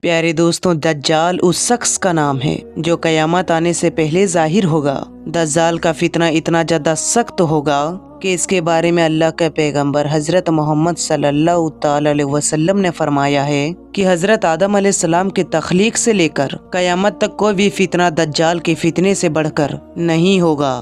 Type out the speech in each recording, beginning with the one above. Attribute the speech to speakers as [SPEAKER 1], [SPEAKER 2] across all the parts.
[SPEAKER 1] प्यारे दोस्तों, दज्जाल उस शख्स का नाम है जो कयामत आने से पहले जाहिर होगा। दज्जाल का फितना इतना ज्यादा सख्त होगा कि इसके बारे में अल्लाह के पैगंबर हजरत मोहम्मद सल्लल्लाहु अलैहि वसल्लम ने फरमाया है कि हजरत आदम अलैहिस्सलाम के तख्लीक से लेकर कयामत तक कोई भी फितना दज्जाल के फितने से बढ़कर नहीं होगा।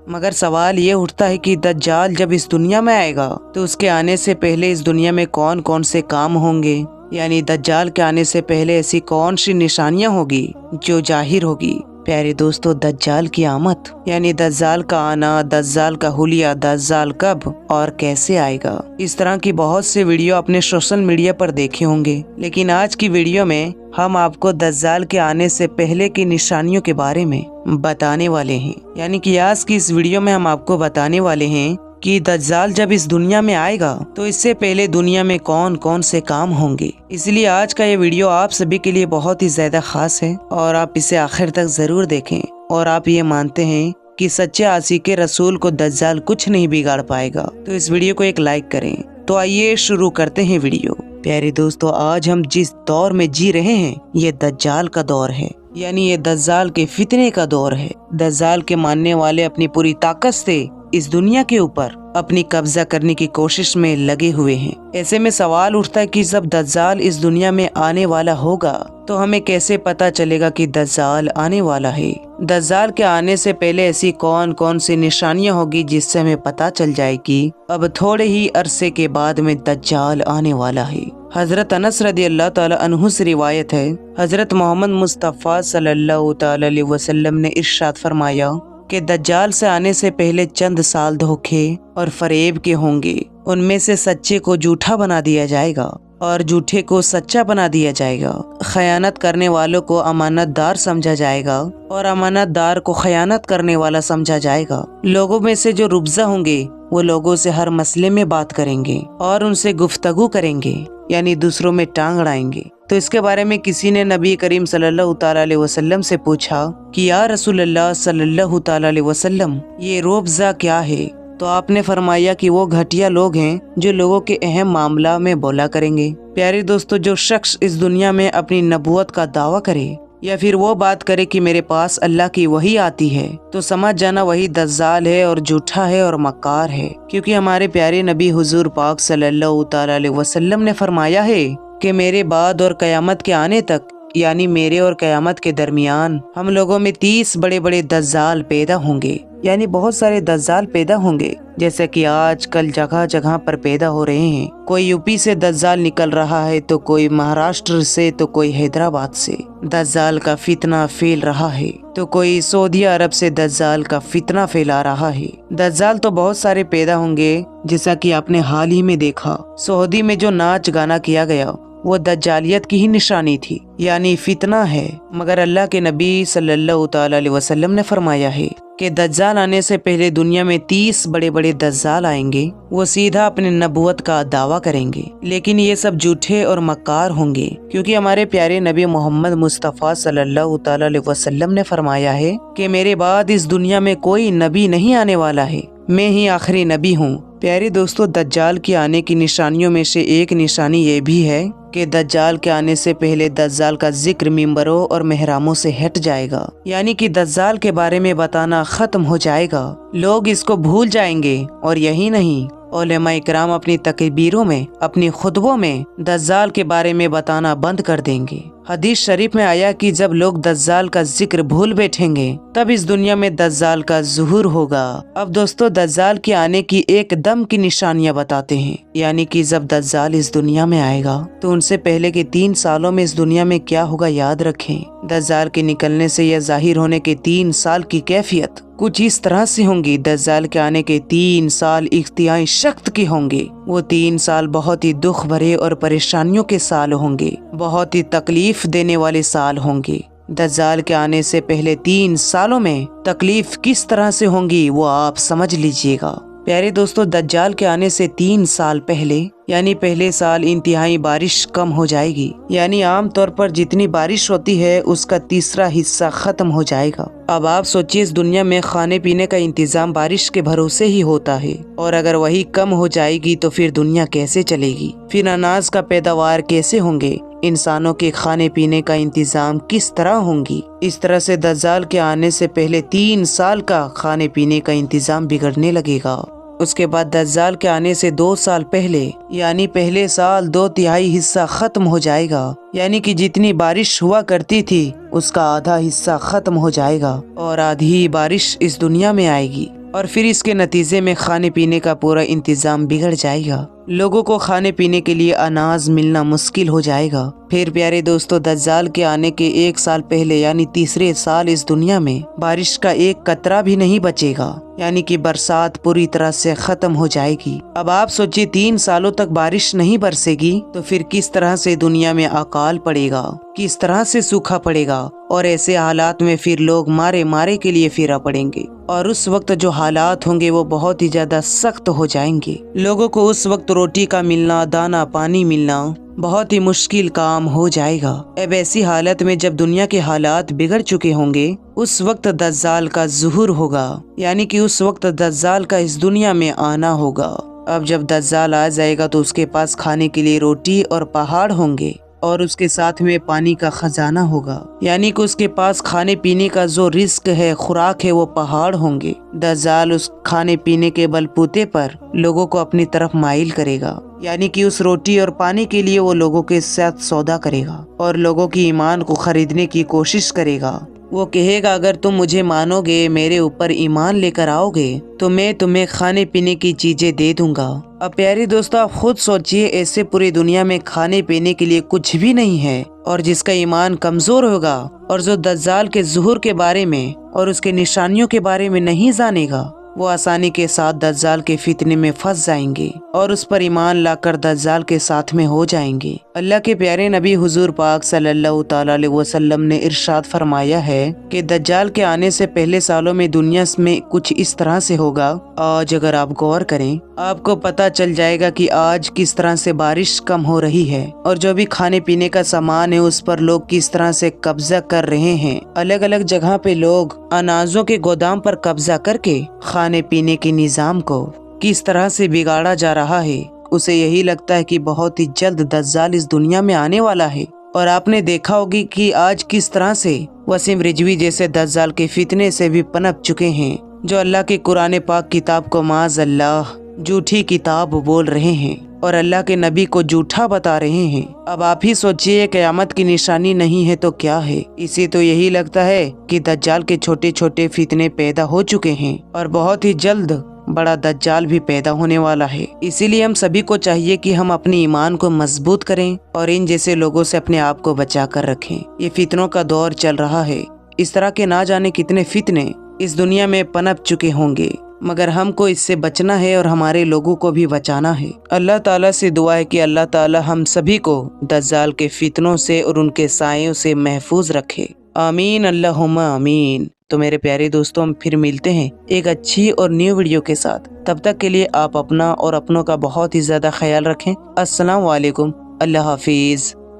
[SPEAKER 1] मगर सवाल ये उठता है कि दज्जाल जब इस दुनिया में आएगा तो उसके आने से पहले इस दुनिया में कौन कौन से काम होंगे, यानी दज्जाल के आने से पहले ऐसी कौन सी निशानियां होगी जो जाहिर होगी। प्यारे दोस्तों, दज्जाल की आमद यानी दज्जाल का आना, दज्जाल का हुलिया, दज्जाल कब और कैसे आएगा, इस तरह की बहुत से वीडियो आपने सोशल मीडिया पर देखे होंगे। लेकिन आज की वीडियो में हम आपको दज्जाल के आने से पहले की निशानियों के बारे में बताने वाले हैं। यानी कि आज की इस वीडियो में हम आपको बताने वाले हैं कि दज्जाल जब इस दुनिया में आएगा तो इससे पहले दुनिया में कौन कौन से काम होंगे। इसलिए आज का ये वीडियो आप सभी के लिए बहुत ही ज्यादा खास है और आप इसे आखिर तक जरूर देखें। और आप ये मानते हैं कि सच्चे आशिक़े रसूल को दज्जाल कुछ नहीं बिगाड़ पाएगा तो इस वीडियो को एक लाइक करें। तो आइए शुरू करते हैं वीडियो। प्यारे दोस्तों, आज हम जिस दौर में जी रहे हैं ये दज्जाल का दौर है, यानी ये दज्जाल के फितने का दौर है। दज्जाल के मानने वाले अपनी पूरी ताकत से इस दुनिया के ऊपर अपनी कब्जा करने की कोशिश में लगे हुए हैं। ऐसे में सवाल उठता है कि जब दज्जाल इस दुनिया में आने वाला होगा तो हमें कैसे पता चलेगा कि दज्जाल आने वाला है। दज्जाल के आने से पहले ऐसी कौन कौन सी निशानियां होगी जिससे हमें पता चल जाए कि अब थोड़े ही अरसे के बाद में दज्जाल आने वाला है। हजरत अनस रदी अल्लाह ताला अन्हु से रिवायत है, हजरत मोहम्मद मुस्तफ़ा सल्लल्लाहु अलैहि वसल्लम ने इरशाद फरमाया कि दज्जाल से आने से पहले चंद साल धोखे और फरेब के होंगे। उनमें से सच्चे को झूठा बना दिया जाएगा और झूठे को सच्चा बना दिया जाएगा। खयानत करने वालों को अमानतदार समझा जाएगा और अमानतदार को खयानत करने वाला समझा जाएगा। लोगों में से जो रुबजा होंगे वो लोगों से हर मसले में बात करेंगे और उनसे गुफ्तगू करेंगे, यानी दूसरों में टांग अड़ाएंगे। तो इसके बारे में किसी ने नबी करीम सल्लल्लाहु अलैहि वसल्लम से पूछा कि या रसूलल्लाह सल्लल्लाहु अलैहि वसल्लम, ये रुबजा क्या है? तो आपने फरमाया कि वो घटिया लोग हैं जो लोगों के अहम मामला में बोला करेंगे। प्यारे दोस्तों, जो शख्स इस दुनिया में अपनी नबूवत का दावा करे या फिर वो बात करे कि मेरे पास अल्लाह की वही आती है, तो समझ जाना वही दज्जाल है और झूठा है और मक्कार है। क्योंकि हमारे प्यारे नबी हुजूर पाक सल्लल्लाहु अलैहि वसल्लम ने फरमाया है कि मेरे बाद और कयामत के आने तक, यानी मेरे और कयामत के दरमियान, हम लोगों में 30 बड़े बड़े दज्जाल पैदा होंगे, यानी बहुत सारे दज्जाल पैदा होंगे। जैसे कि आज कल जगह जगह पर पैदा हो रहे हैं। कोई यूपी से दज्जाल निकल रहा है, तो कोई महाराष्ट्र से, तो कोई हैदराबाद से दज्जाल का फितना फैल रहा है, तो कोई सऊदी अरब से दज्जाल का फितना फैला रहा है। दज्जाल तो बहुत सारे पैदा होंगे, जैसा कि आपने हाल ही में देखा सऊदी में जो नाच गाना किया गया वो दज्जालियत की ही निशानी थी, यानी फितना है। मगर अल्लाह के नबी सल्लल्लाहु अलैहि वसल्लम ने फरमाया है कि दज्जाल आने से पहले दुनिया में 30 बड़े बड़े दज्जाल आएंगे। वो सीधा अपने नबूवत का दावा करेंगे, लेकिन ये सब झूठे और मक्कार होंगे। क्योंकि हमारे प्यारे नबी मोहम्मद मुस्तफ़ा सल्लल्लाहु अलैहि वसल्लम ने फरमाया है कि मेरे बाद इस दुनिया में कोई नबी नहीं आने वाला है, मैं ही आखिरी नबी हूँ। प्यारे दोस्तों, दज्जाल के आने की निशानियों में से एक निशानी ये भी है कि दज्जाल के आने से पहले दज्जाल का जिक्र मिंबरों और मेहरामों से हट जाएगा, यानी कि दज्जाल के बारे में बताना खत्म हो जाएगा। लोग इसको भूल जाएंगे और यही नहीं, उलेमा इकराम अपनी तकबीरों में, अपनी खुतबों में दज्जाल के बारे में बताना बंद कर देंगे। हदीस शरीफ में आया कि जब लोग दज्जाल का जिक्र भूल बैठेंगे तब इस दुनिया में दज्जाल का ज़ुहूर होगा। अब दोस्तों, दज्जाल के आने की एकदम की निशानियां बताते हैं, यानी कि जब दज्जाल इस दुनिया में आएगा तो उनसे पहले के 3 सालों में इस दुनिया में क्या होगा याद रखें। दज्जाल के निकलने से या जाहिर होने के 3 साल की कैफियत कुछ इस तरह से होंगी। दज्जाल के आने के 3 साल इंतहाई सख्त के होंगे। वो 3 साल बहुत ही दुख भरे और परेशानियों के साल होंगे, बहुत ही तकलीफ देने वाले साल होंगे। दज्जाल के आने से पहले 3 सालों में तकलीफ किस तरह से होंगी वो आप समझ लीजिएगा। प्यारे दोस्तों, दज्जाल के आने से 3 साल पहले यानी पहले साल इंतहाई बारिश कम हो जाएगी, यानी आम तौर पर जितनी बारिश होती है उसका तीसरा हिस्सा खत्म हो जाएगा। अब आप सोचिए, इस दुनिया में खाने पीने का इंतजाम बारिश के भरोसे ही होता है, और अगर वही कम हो जाएगी तो फिर दुनिया कैसे चलेगी? फिर अनाज का पैदावार कैसे होंगे? इंसानों के खाने पीने का इंतजाम किस तरह होंगी? इस तरह से दज्जाल के आने से पहले 3 साल का खाने पीने का इंतजाम बिगड़ने लगेगा। उसके बाद दज्जाल के आने से 2 साल पहले, यानी पहले साल 2/3 हिस्सा खत्म हो जाएगा, यानी कि जितनी बारिश हुआ करती थी उसका आधा हिस्सा खत्म हो जाएगा और आधी ही बारिश इस दुनिया में आएगी। और फिर इसके नतीजे में खाने पीने का पूरा इंतजाम बिगड़ जाएगा। लोगों को खाने पीने के लिए अनाज मिलना मुश्किल हो जाएगा। फिर प्यारे दोस्तों, दज्जाल के आने के 1 साल पहले यानी तीसरे साल इस दुनिया में बारिश का एक कतरा भी नहीं बचेगा, यानी कि बरसात पूरी तरह से खत्म हो जाएगी। अब आप सोचिए, 3 सालों तक बारिश नहीं बरसेगी तो फिर किस तरह से दुनिया में अकाल पड़ेगा, किस तरह से सूखा पड़ेगा। और ऐसे हालात में फिर लोग मारे मारे के लिए फिरा पड़ेंगे, और उस वक्त जो हालात होंगे वो बहुत ही ज्यादा सख्त हो जाएंगे। लोगों को उस वक्त रोटी का मिलना, दाना पानी मिलना बहुत ही मुश्किल काम हो जाएगा। अब ऐसी हालत में जब दुनिया के हालात बिगड़ चुके होंगे, उस वक्त दज्जाल का ज़ुहूर होगा, यानी कि उस वक्त दज्जाल का इस दुनिया में आना होगा। अब जब दज्जाल आ जाएगा तो उसके पास खाने के लिए रोटी और पहाड़ होंगे, और उसके साथ में पानी का खजाना होगा, यानी कि उसके पास खाने पीने का जो रिस्क है, खुराक है, वो पहाड़ होंगे। दज्जाल उस खाने पीने के बलबूते पर लोगों को अपनी तरफ माइल करेगा, यानी कि उस रोटी और पानी के लिए वो लोगों के साथ सौदा करेगा और लोगों की ईमान को खरीदने की कोशिश करेगा। वो कहेगा, अगर तुम मुझे मानोगे, मेरे ऊपर ईमान लेकर आओगे तो मैं तुम्हें खाने पीने की चीजें दे दूंगा। अब प्यारे दोस्तों, आप खुद सोचिए, ऐसे पूरी दुनिया में खाने पीने के लिए कुछ भी नहीं है, और जिसका ईमान कमजोर होगा और जो दज्जाल के ज़ुहूर के बारे में और उसके निशानियों के बारे में नहीं जानेगा, वो आसानी के साथ दज्जाल के फितने में फंस जाएंगे और उस पर ईमान लाकर दज्जाल के साथ में हो जाएंगे। अल्लाह के प्यारे नबी हुजूर पाक सल्लल्लाहु ताला अलैहि वसल्लम ने इरशाद फरमाया है कि दज्जाल के आने से पहले सालों में दुनिया में कुछ इस तरह से होगा। आज अगर आप गौर करें, आपको पता चल जाएगा कि आज किस तरह से बारिश कम हो रही है, और जो भी खाने पीने का सामान है उस पर लोग किस तरह से कब्जा कर रहे हैं। अलग अलग जगह पे लोग अनाजों के गोदाम पर कब्जा करके खाने पीने के निजाम को किस तरह से बिगाड़ा जा रहा है। उसे यही लगता है कि बहुत ही जल्द दज्जाल इस दुनिया में आने वाला है। और आपने देखा होगी कि आज किस तरह से वसीम रिजवी जैसे दज्जाल के फितने से भी पनप चुके हैं, जो अल्लाह के कुरान पाक किताब को माज़अल्लाह झूठी किताब बोल रहे हैं और अल्लाह के नबी को झूठा बता रहे हैं। अब आप ही सोचिए, क़यामत की निशानी नहीं है तो क्या है? इसे तो यही लगता है कि दज्जाल के छोटे छोटे फितने पैदा हो चुके हैं और बहुत ही जल्द बड़ा दज्जाल भी पैदा होने वाला है। इसीलिए हम सभी को चाहिए कि हम अपने ईमान को मजबूत करें और इन जैसे लोगों से अपने आप को बचा कर रखें। ये फितनों का दौर चल रहा है। इस तरह के ना जाने कितने फितने इस दुनिया में पनप चुके होंगे, मगर हमको इससे बचना है और हमारे लोगों को भी बचाना है। अल्लाह ताला से दुआ है कि अल्लाह ताला हम सभी को दज्जाल के फितनों से और उनके सायों से महफूज रखे। आमीन अल्लाहुम्मा आमीन। तो मेरे प्यारे दोस्तों, हम फिर मिलते हैं एक अच्छी और न्यू वीडियो के साथ। तब तक के लिए आप अपना और अपनों का बहुत ही ज्यादा ख्याल रखें। अस्सलाम वालेकुम, अल्लाह हाफिज।